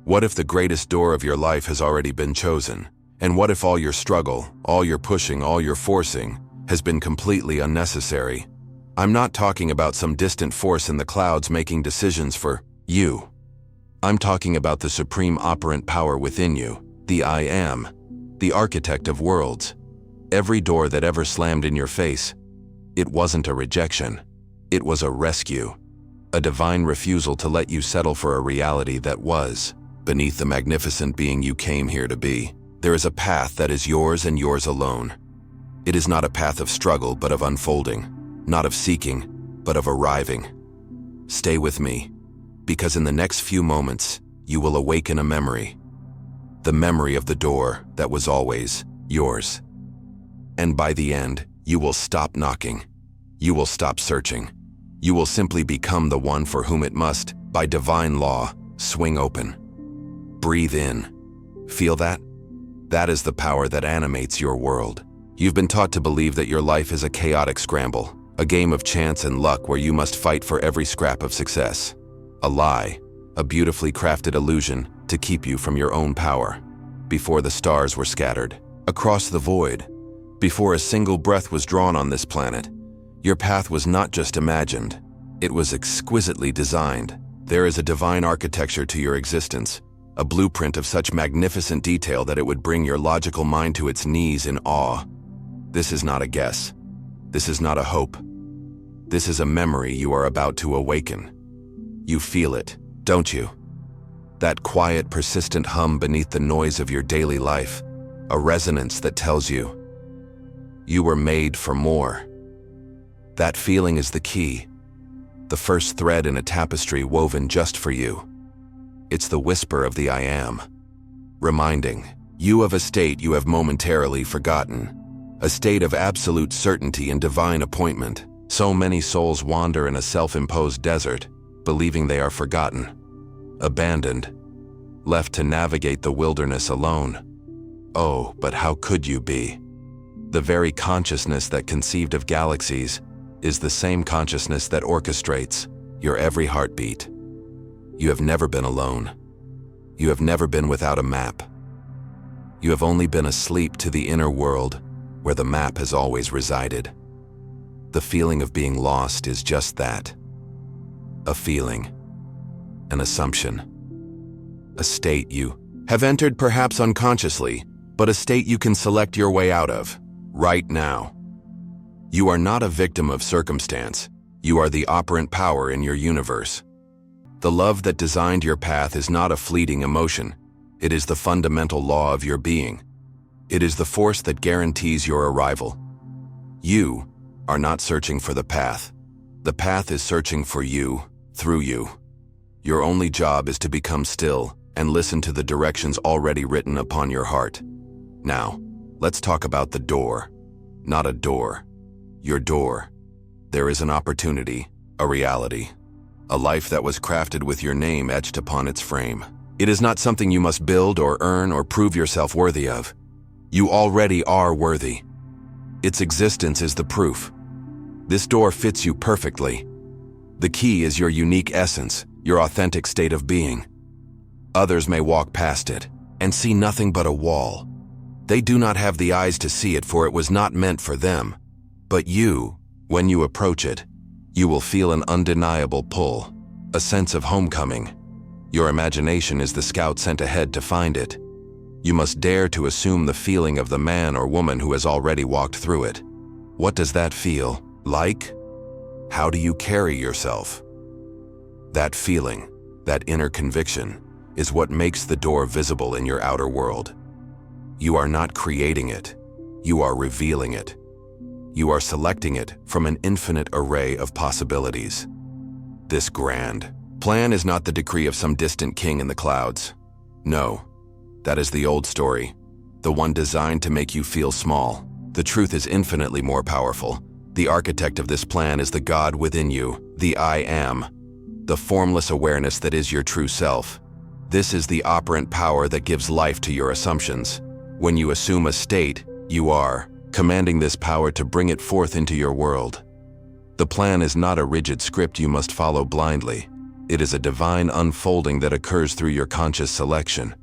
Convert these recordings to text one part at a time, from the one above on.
What if the greatest door of your life has already been chosen? And what if all your struggle, all your pushing, all your forcing, has been completely unnecessary? I'm not talking about some distant force in the clouds making decisions for you. I'm talking about the supreme operant power within you, the I Am, the architect of worlds. Every door that ever slammed in your face, it wasn't a rejection. It was a rescue, a divine refusal to let you settle for a reality that was beneath the magnificent being you came here to be. There is a path that is yours and yours alone. It is not a path of struggle, but of unfolding, not of seeking, but of arriving. Stay with me, because in the next few moments, you will awaken a memory. The memory of the door that was always yours. And by the end, you will stop knocking. You will stop searching. You will simply become the one for whom it must, by divine law, swing open. Breathe in. Feel that? That is the power that animates your world. You've been taught to believe that your life is a chaotic scramble, a game of chance and luck where you must fight for every scrap of success. A lie, a beautifully crafted illusion to keep you from your own power. Before the stars were scattered, across the void, before a single breath was drawn on this planet, your path was not just imagined, it was exquisitely designed. There is a divine architecture to your existence, a blueprint of such magnificent detail that it would bring your logical mind to its knees in awe. This is not a guess. This is not a hope. This is a memory you are about to awaken. You feel it, don't you? That quiet, persistent hum beneath the noise of your daily life, a resonance that tells you, you were made for more. That feeling is the key, the first thread in a tapestry woven just for you. It's the whisper of the I Am, reminding you of a state you have momentarily forgotten, a state of absolute certainty and divine appointment. So many souls wander in a self-imposed desert, believing they are forgotten, abandoned, left to navigate the wilderness alone. Oh, but how could you be? The very consciousness that conceived of galaxies is the same consciousness that orchestrates your every heartbeat. You have never been alone. You have never been without a map. You have only been asleep to the inner world where the map has always resided. The feeling of being lost is just that. A feeling, an assumption, a state you have entered perhaps unconsciously, but a state you can select your way out of, right now. You are not a victim of circumstance. You are the operant power in your universe. The love that designed your path is not a fleeting emotion. It is the fundamental law of your being. It is the force that guarantees your arrival. You are not searching for the path. The path is searching for you, through you. Your only job is to become still and listen to the directions already written upon your heart. Now, let's talk about the door. Not a door. Your door. There is an opportunity, a reality. A life that was crafted with your name etched upon its frame. It is not something you must build or earn or prove yourself worthy of. You already are worthy. Its existence is the proof. This door fits you perfectly. The key is your unique essence, your authentic state of being. Others may walk past it and see nothing but a wall. They do not have the eyes to see it, for it was not meant for them. But you, when you approach it, you will feel an undeniable pull, a sense of homecoming. Your imagination is the scout sent ahead to find it. You must dare to assume the feeling of the man or woman who has already walked through it. What does that feel like? How do you carry yourself? That feeling, that inner conviction, is what makes the door visible in your outer world. You are not creating it. You are revealing it. You are selecting it from an infinite array of possibilities. This grand plan is not the decree of some distant king in the clouds. No, that is the old story, the one designed to make you feel small. The truth is infinitely more powerful. The architect of this plan is the God within you, the I Am, the formless awareness that is your true self. This is the operant power that gives life to your assumptions. When you assume a state, you are commanding this power to bring it forth into your world. The plan is not a rigid script you must follow blindly. It is a divine unfolding that occurs through your conscious selection.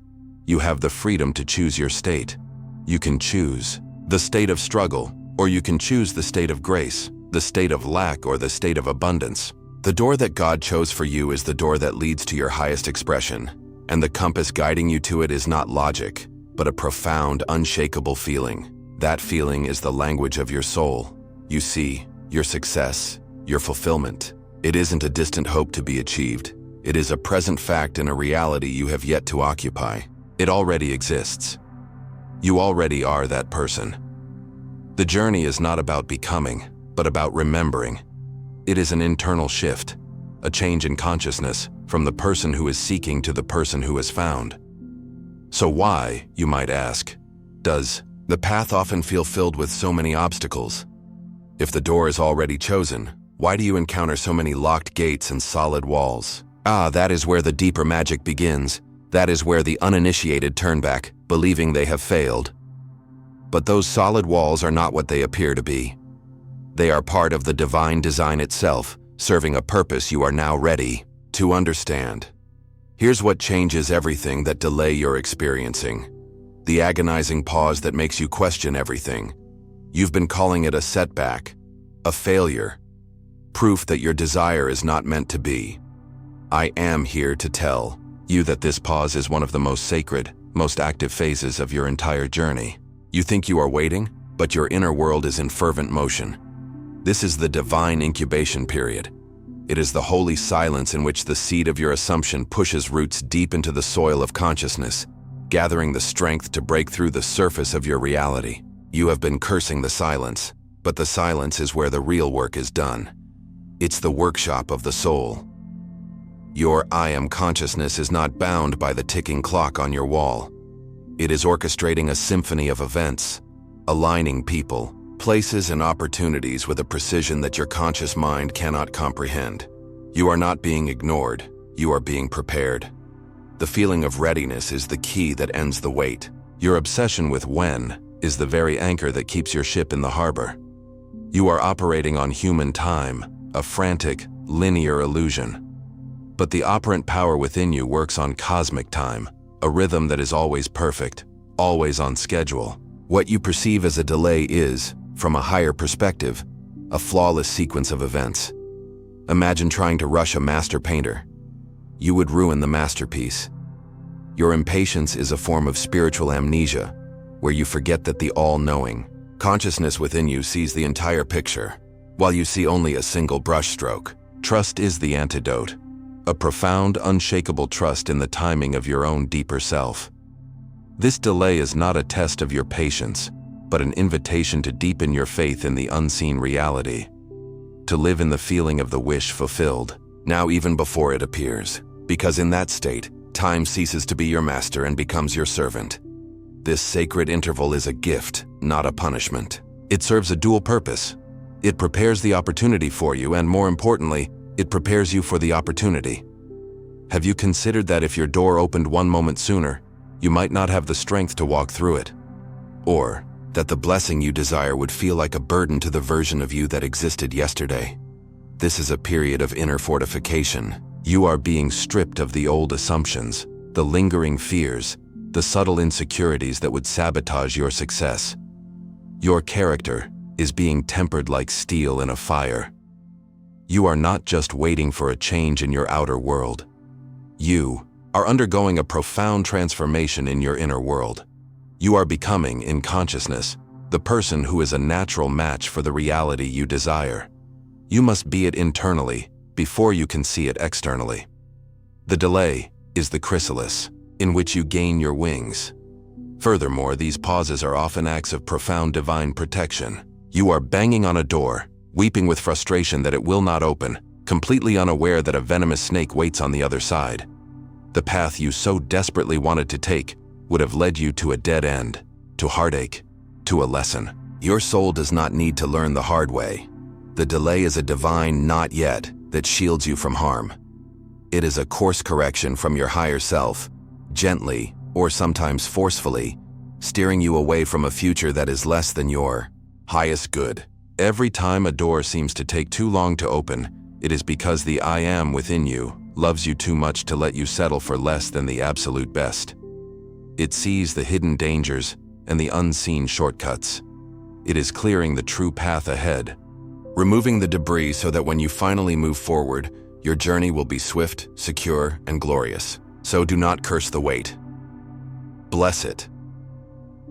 You have the freedom to choose your state. You can choose the state of struggle, or you can choose the state of grace, the state of lack, or the state of abundance. The door that God chose for you is the door that leads to your highest expression, and the compass guiding you to it is not logic, but a profound, unshakable feeling. That feeling is the language of your soul. You see, your success, your fulfillment. It isn't a distant hope to be achieved. It is a present fact and a reality you have yet to occupy. It already exists. You already are that person. The journey is not about becoming, but about remembering. It is an internal shift, a change in consciousness from the person who is seeking to the person who is found. So why, you might ask, does the path often feel filled with so many obstacles? If the door is already chosen, why do you encounter so many locked gates and solid walls? That is where the deeper magic begins. That is where the uninitiated turn back, believing they have failed. But those solid walls are not what they appear to be. They are part of the divine design itself, serving a purpose you are now ready to understand. Here's what changes everything that delay you're experiencing. The agonizing pause that makes you question everything. You've been calling it a setback, a failure, proof that your desire is not meant to be. I am here to tell you that this pause is one of the most sacred, most active phases of your entire journey. You think you are waiting, but your inner world is in fervent motion. This is the divine incubation period. It is the holy silence in which the seed of your assumption pushes roots deep into the soil of consciousness, gathering the strength to break through the surface of your reality. You have been cursing the silence, but the silence is where the real work is done. It's the workshop of the soul. Your I am consciousness is not bound by the ticking clock on your wall. It is orchestrating a symphony of events, aligning people, places, and opportunities with a precision that your conscious mind cannot comprehend. You are not being ignored, you are being prepared. The feeling of readiness is the key that ends the wait. Your obsession with when is the very anchor that keeps your ship in the harbor. You are operating on human time, a frantic, linear illusion. But the operant power within you works on cosmic time, a rhythm that is always perfect, always on schedule. What you perceive as a delay is, from a higher perspective, a flawless sequence of events. Imagine trying to rush a master painter. You would ruin the masterpiece. Your impatience is a form of spiritual amnesia, where you forget that the all-knowing consciousness within you sees the entire picture, while you see only a single brushstroke. Trust is the antidote, a profound, unshakable trust in the timing of your own deeper self. This delay is not a test of your patience, but an invitation to deepen your faith in the unseen reality, to live in the feeling of the wish fulfilled, now even before it appears, because in that state, time ceases to be your master and becomes your servant. This sacred interval is a gift, not a punishment. It serves a dual purpose. It prepares the opportunity for you, and more importantly, it prepares you for the opportunity. Have you considered that if your door opened one moment sooner, you might not have the strength to walk through it? Or that the blessing you desire would feel like a burden to the version of you that existed yesterday? This is a period of inner fortification. You are being stripped of the old assumptions, the lingering fears, the subtle insecurities that would sabotage your success. Your character is being tempered like steel in a fire. You are not just waiting for a change in your outer world. You are undergoing a profound transformation in your inner world. You are becoming, in consciousness, the person who is a natural match for the reality you desire. You must be it internally before you can see it externally. The delay is the chrysalis in which you gain your wings. Furthermore, these pauses are often acts of profound divine protection. You are banging on a door, weeping with frustration that it will not open, completely unaware that a venomous snake waits on the other side. The path you so desperately wanted to take would have led you to a dead end, to heartache, to a lesson. Your soul does not need to learn the hard way. The delay is a divine not yet that shields you from harm. It is a course correction from your higher self, gently, or sometimes forcefully, steering you away from a future that is less than your highest good. Every time a door seems to take too long to open, it is because the I am within you loves you too much to let you settle for less than the absolute best. It sees the hidden dangers and the unseen shortcuts. It is clearing the true path ahead, removing the debris so that when you finally move forward, your journey will be swift, secure, and glorious. So do not curse the wait. Bless it.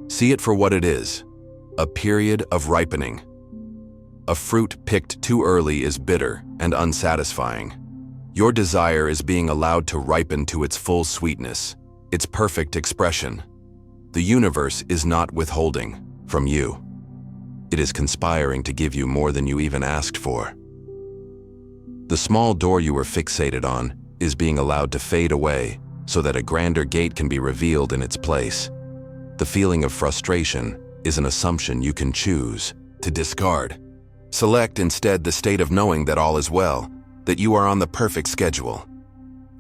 See it for what it is, a period of ripening. A fruit picked too early is bitter and unsatisfying. Your desire is being allowed to ripen to its full sweetness, its perfect expression. The universe is not withholding from you. It is conspiring to give you more than you even asked for. The small door you were fixated on is being allowed to fade away so that a grander gate can be revealed in its place. The feeling of frustration is an assumption you can choose to discard. Select instead the state of knowing that all is well, that you are on the perfect schedule.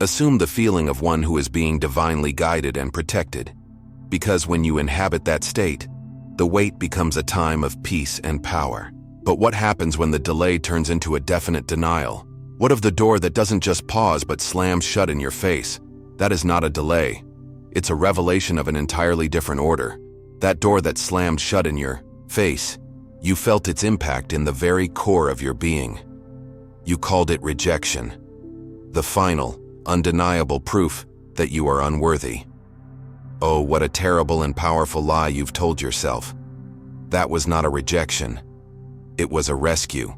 Assume the feeling of one who is being divinely guided and protected, because when you inhabit that state, the wait becomes a time of peace and power. But what happens when the delay turns into a definite denial? What of the door that doesn't just pause but slams shut in your face? That is not a delay. It's a revelation of an entirely different order. That door that slammed shut in your face, you felt its impact in the very core of your being. You called it rejection. The final, undeniable proof that you are unworthy. Oh, what a terrible and powerful lie you've told yourself. That was not a rejection. It was a rescue.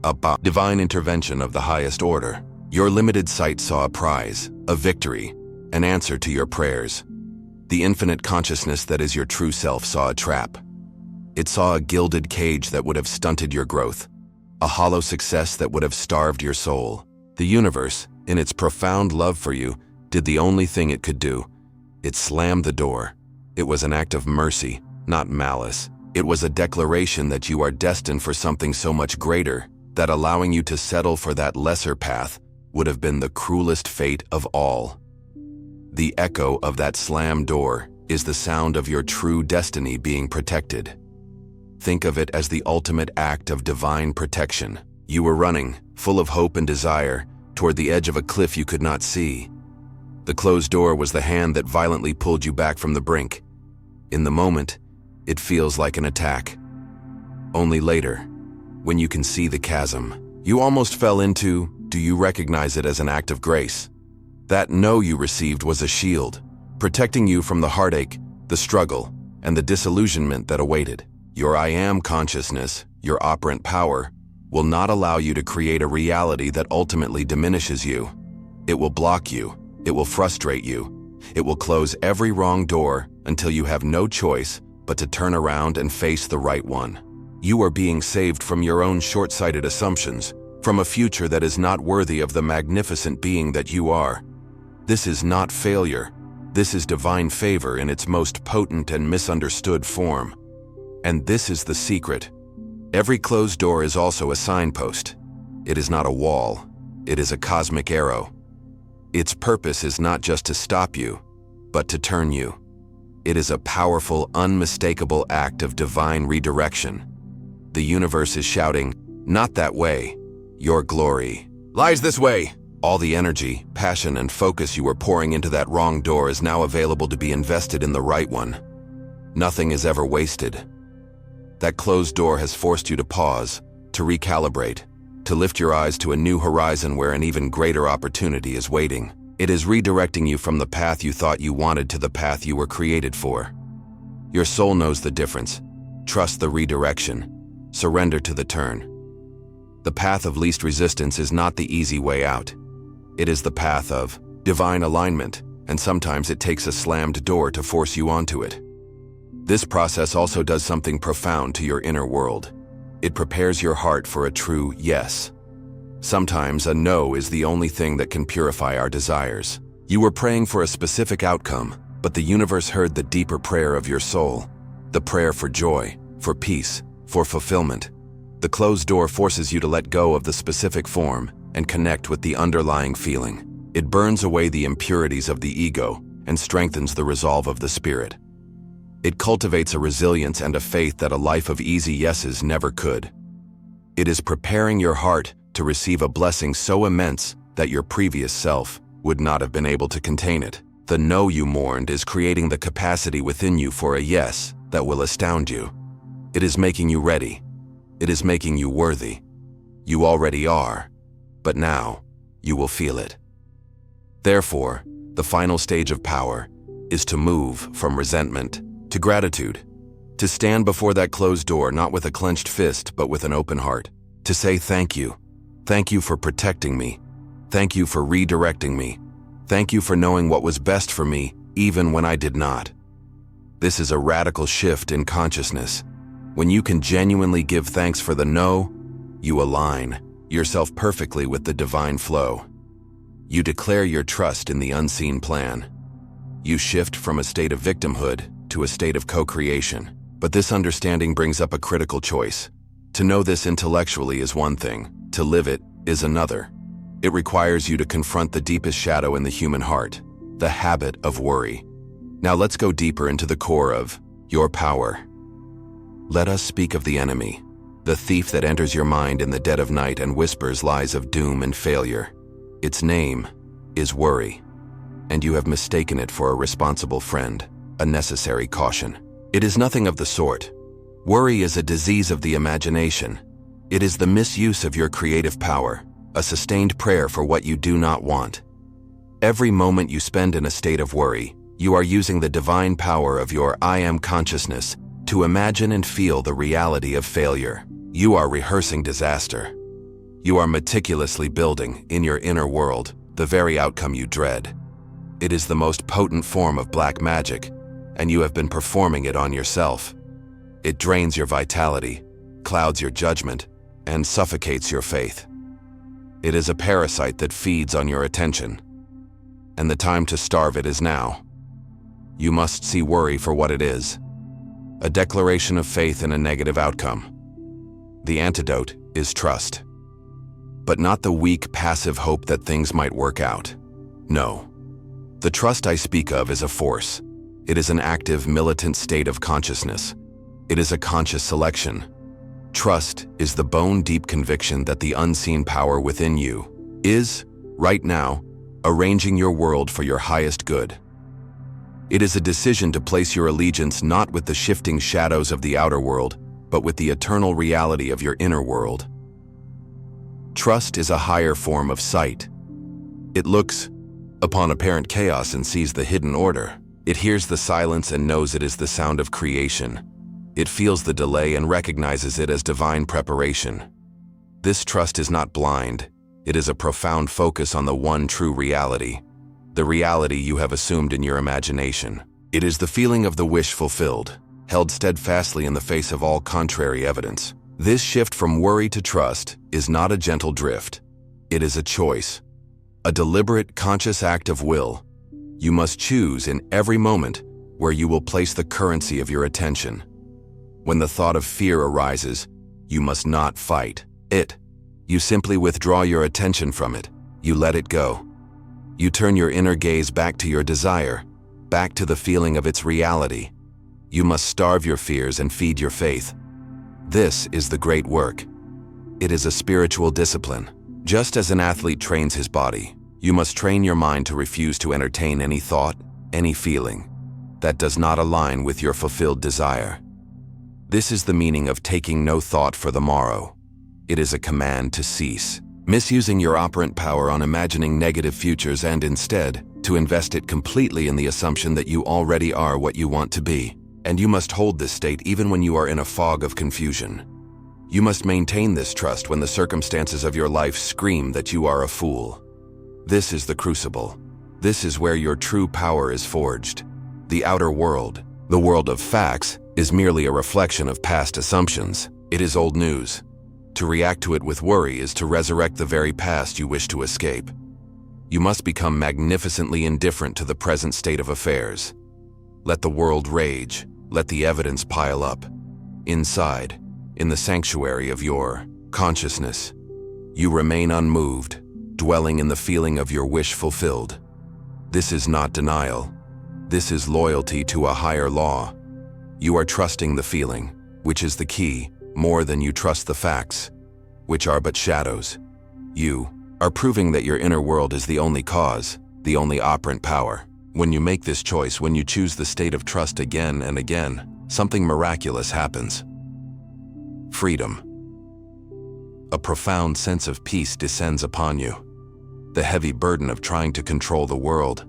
A divine intervention of the highest order. Your limited sight saw a prize, a victory, an answer to your prayers. The infinite consciousness that is your true self saw a trap. It saw a gilded cage that would have stunted your growth, a hollow success that would have starved your soul. The universe, in its profound love for you, did the only thing it could do. It slammed the door. It was an act of mercy, not malice. It was a declaration that you are destined for something so much greater, that allowing you to settle for that lesser path would have been the cruelest fate of all. The echo of that slammed door is the sound of your true destiny being protected. Think of it as the ultimate act of divine protection. You were running, full of hope and desire, toward the edge of a cliff you could not see. The closed door was the hand that violently pulled you back from the brink. In the moment, it feels like an attack. Only later, when you can see the chasm, you almost fell into, do you recognize it as an act of grace? That no you received was a shield, protecting you from the heartache, the struggle, and the disillusionment that awaited. Your I am consciousness, your operant power, will not allow you to create a reality that ultimately diminishes you. It will block you. It will frustrate you. It will close every wrong door until you have no choice but to turn around and face the right one. You are being saved from your own short-sighted assumptions, from a future that is not worthy of the magnificent being that you are. This is not failure. This is divine favor in its most potent and misunderstood form. And this is the secret. Every closed door is also a signpost. It is not a wall. It is a cosmic arrow. Its purpose is not just to stop you, but to turn you. It is a powerful, unmistakable act of divine redirection. The universe is shouting, not that way. Your glory lies this way. All the energy, passion, and focus you were pouring into that wrong door is now available to be invested in the right one. Nothing is ever wasted. That closed door has forced you to pause, to recalibrate, to lift your eyes to a new horizon where an even greater opportunity is waiting. It is redirecting you from the path you thought you wanted to the path you were created for. Your soul knows the difference. Trust the redirection. Surrender to the turn. The path of least resistance is not the easy way out. It is the path of divine alignment, and sometimes it takes a slammed door to force you onto it. This process also does something profound to your inner world. It prepares your heart for a true yes. Sometimes a no is the only thing that can purify our desires. You were praying for a specific outcome, but the universe heard the deeper prayer of your soul, the prayer for joy, for peace, for fulfillment. The closed door forces you to let go of the specific form and connect with the underlying feeling. It burns away the impurities of the ego and strengthens the resolve of the spirit. It cultivates a resilience and a faith that a life of easy yeses never could. It is preparing your heart to receive a blessing so immense that your previous self would not have been able to contain it. The no you mourned is creating the capacity within you for a yes that will astound you. It is making you ready. It is making you worthy. You already are, but now you will feel it. Therefore, the final stage of power is to move from resentment to gratitude, to stand before that closed door not with a clenched fist but with an open heart, to say thank you. Thank you for protecting me. Thank you for redirecting me. Thank you for knowing what was best for me even when I did not. This is a radical shift in consciousness. When you can genuinely give thanks for the no, you align yourself perfectly with the divine flow. You declare your trust in the unseen plan. You shift from a state of victimhood to a state of co-creation. But this understanding brings up a critical choice. To know this intellectually is one thing, to live it is another. It requires you to confront the deepest shadow in the human heart, the habit of worry. Now let's go deeper into the core of your power. Let us speak of the enemy, the thief that enters your mind in the dead of night and whispers lies of doom and failure. Its name is worry, and you have mistaken it for a responsible friend, a necessary caution. It is nothing of the sort. Worry is a disease of the imagination. It is the misuse of your creative power, a sustained prayer for what you do not want. Every moment you spend in a state of worry, you are using the divine power of your I am consciousness to imagine and feel the reality of failure. You are rehearsing disaster. You are meticulously building, in your inner world, the very outcome you dread. It is the most potent form of black magic, and you have been performing it on yourself. It drains your vitality, clouds your judgment, and suffocates your faith. It is a parasite that feeds on your attention, and the time to starve it is now. You must see worry for what it is, a declaration of faith in a negative outcome. The antidote is trust. But not the weak, passive hope that things might work out. No. The trust I speak of is a force. It is an active, militant state of consciousness. It is a conscious selection. Trust is the bone-deep conviction that the unseen power within you is, right now, arranging your world for your highest good. It is a decision to place your allegiance not with the shifting shadows of the outer world, but with the eternal reality of your inner world. Trust is a higher form of sight. It looks upon apparent chaos and sees the hidden order. It hears the silence and knows it is the sound of creation. It feels the delay and recognizes it as divine preparation. This trust is not blind. It is a profound focus on the one true reality, the reality you have assumed in your imagination. It is the feeling of the wish fulfilled, held steadfastly in the face of all contrary evidence. This shift from worry to trust is not a gentle drift. It is a choice, a deliberate, conscious act of will. You must choose in every moment where you will place the currency of your attention. When the thought of fear arises, you must not fight it. You simply withdraw your attention from it. You let it go. You turn your inner gaze back to your desire, back to the feeling of its reality. You must starve your fears and feed your faith. This is the great work. It is a spiritual discipline. Just as an athlete trains his body, you must train your mind to refuse to entertain any thought, any feeling that does not align with your fulfilled desire. This is the meaning of taking no thought for the morrow. It is a command to cease, misusing your operant power on imagining negative futures and instead to invest it completely in the assumption that you already are what you want to be. And you must hold this state even when you are in a fog of confusion. You must maintain this trust when the circumstances of your life scream that you are a fool. This is the crucible. This is where your true power is forged. The outer world, the world of facts, is merely a reflection of past assumptions. It is old news. To react to it with worry is to resurrect the very past you wish to escape. You must become magnificently indifferent to the present state of affairs. Let the world rage. Let the evidence pile up. Inside, in the sanctuary of your consciousness, you remain unmoved, dwelling in the feeling of your wish fulfilled. This is not denial. This is loyalty to a higher law. You are trusting the feeling, which is the key, more than you trust the facts, which are but shadows. You are proving that your inner world is the only cause, the only operant power. When you make this choice, when you choose the state of trust again and again, something miraculous happens. Freedom. A profound sense of peace descends upon you. The heavy burden of trying to control the world,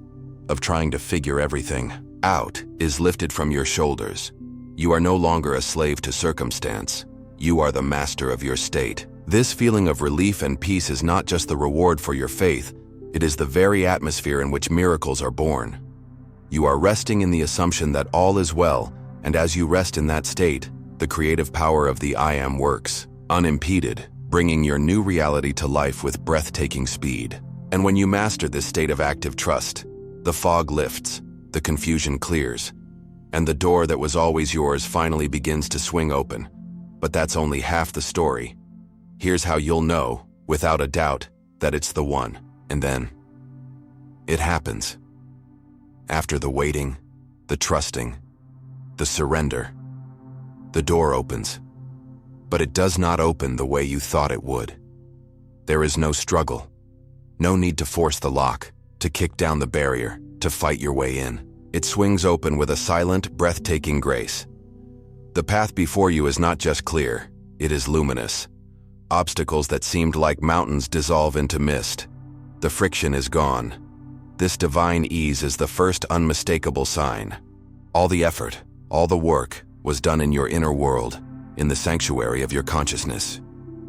of trying to figure everything out, is lifted from your shoulders. You are no longer a slave to circumstance. You are the master of your state. This feeling of relief and peace is not just the reward for your faith, it is the very atmosphere in which miracles are born. You are resting in the assumption that all is well, and as you rest in that state, the creative power of the I Am works, unimpeded, bringing your new reality to life with breathtaking speed. And when you master this state of active trust, the fog lifts, the confusion clears, and the door that was always yours finally begins to swing open. But that's only half the story. Here's how you'll know, without a doubt, that it's the one. And then, it happens. After the waiting, the trusting, the surrender, the door opens. But it does not open the way you thought it would. There is no struggle. No need to force the lock, to kick down the barrier, to fight your way in. It swings open with a silent, breathtaking grace. The path before you is not just clear, it is luminous. Obstacles that seemed like mountains dissolve into mist. The friction is gone. This divine ease is the first unmistakable sign. All the effort, all the work, was done in your inner world, in the sanctuary of your consciousness.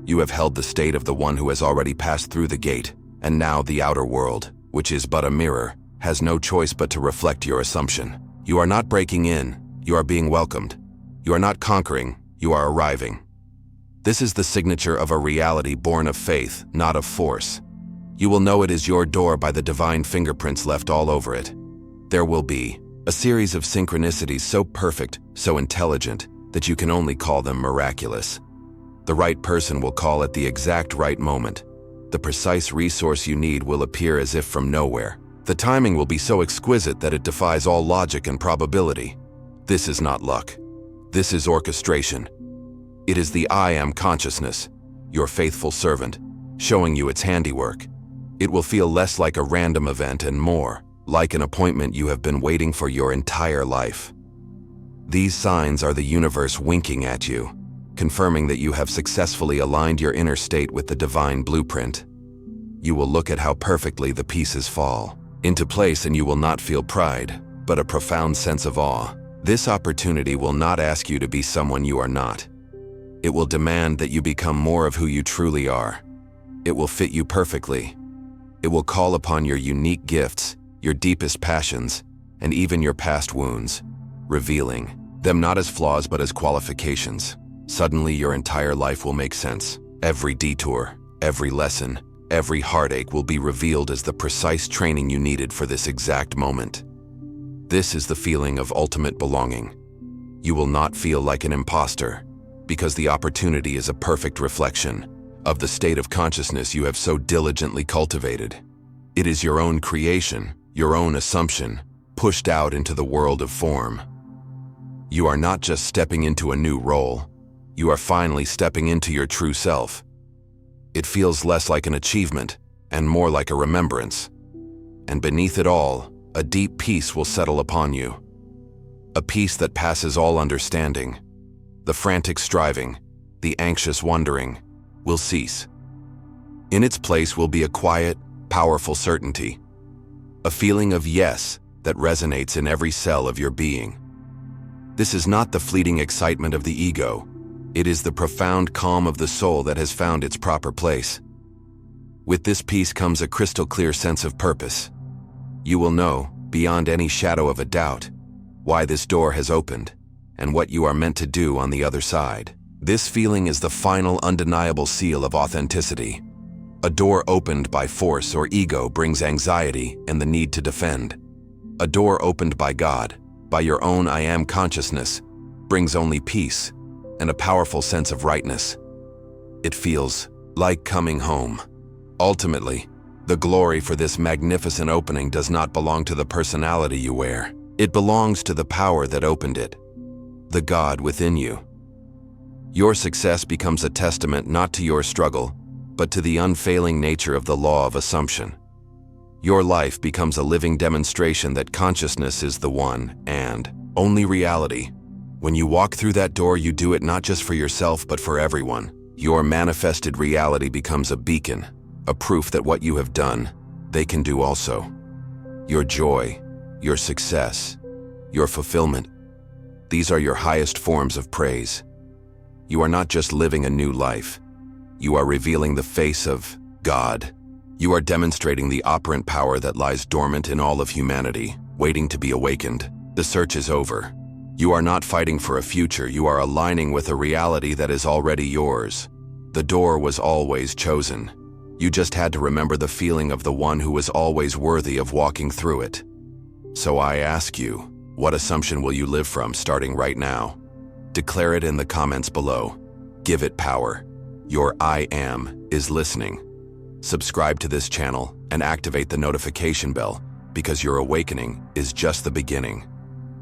You have held the state of the one who has already passed through the gate, and now the outer world, which is but a mirror, has no choice but to reflect your assumption. You are not breaking in, you are being welcomed. You are not conquering, you are arriving. This is the signature of a reality born of faith, not of force. You will know it is your door by the divine fingerprints left all over it. There will be a series of synchronicities so perfect, so intelligent, that you can only call them miraculous. The right person will call at the exact right moment. The precise resource you need will appear as if from nowhere. The timing will be so exquisite that it defies all logic and probability. This is not luck. This is orchestration. It is the I Am consciousness, your faithful servant, showing you its handiwork. It will feel less like a random event and more like an appointment you have been waiting for your entire life. These signs are the universe winking at you, confirming that you have successfully aligned your inner state with the divine blueprint. You will look at how perfectly the pieces fall into place, and you will not feel pride, but a profound sense of awe. This opportunity will not ask you to be someone you are not. It will demand that you become more of who you truly are. It will fit you perfectly. It will call upon your unique gifts, your deepest passions, and even your past wounds, revealing them not as flaws but as qualifications. Suddenly, your entire life will make sense. Every detour, every lesson, every heartache will be revealed as the precise training you needed for this exact moment. This is the feeling of ultimate belonging. You will not feel like an imposter, because the opportunity is a perfect reflection of the state of consciousness you have so diligently cultivated. It is your own creation, your own assumption, pushed out into the world of form. You are not just stepping into a new role, you are finally stepping into your true self. It feels less like an achievement and more like a remembrance. And beneath it all, a deep peace will settle upon you. A peace that passes all understanding. The frantic striving, the anxious wondering, will cease. In its place will be a quiet, powerful certainty. A feeling of yes that resonates in every cell of your being. This is not the fleeting excitement of the ego. It is the profound calm of the soul that has found its proper place. With this peace comes a crystal clear sense of purpose. You will know, beyond any shadow of a doubt, why this door has opened and what you are meant to do on the other side. This feeling is the final undeniable seal of authenticity. A door opened by force or ego brings anxiety and the need to defend. A door opened by God, by your own I Am consciousness, brings only peace and a powerful sense of rightness. It feels like coming home. Ultimately, the glory for this magnificent opening does not belong to the personality you wear. It belongs to the power that opened it, the God within you. Your success becomes a testament not to your struggle, but to the unfailing nature of the law of assumption. Your life becomes a living demonstration that consciousness is the one and only reality. When you walk through that door, you do it not just for yourself, but for everyone. Your manifested reality becomes a beacon, a proof that what you have done, they can do also. Your joy, your success, your fulfillment, these are your highest forms of praise. You are not just living a new life. You are revealing the face of God. You are demonstrating the operant power that lies dormant in all of humanity, waiting to be awakened. The search is over. You are not fighting for a future, you are aligning with a reality that is already yours. The door was always chosen. You just had to remember the feeling of the one who was always worthy of walking through it. So I ask you, what assumption will you live from starting right now? Declare it in the comments below. Give it power. Your I Am is listening. Subscribe to this channel and activate the notification bell because your awakening is just the beginning.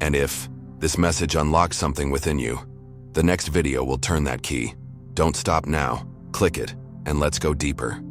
And if this message unlocks something within you, the next video will turn that key. Don't stop now. Click it and let's go deeper.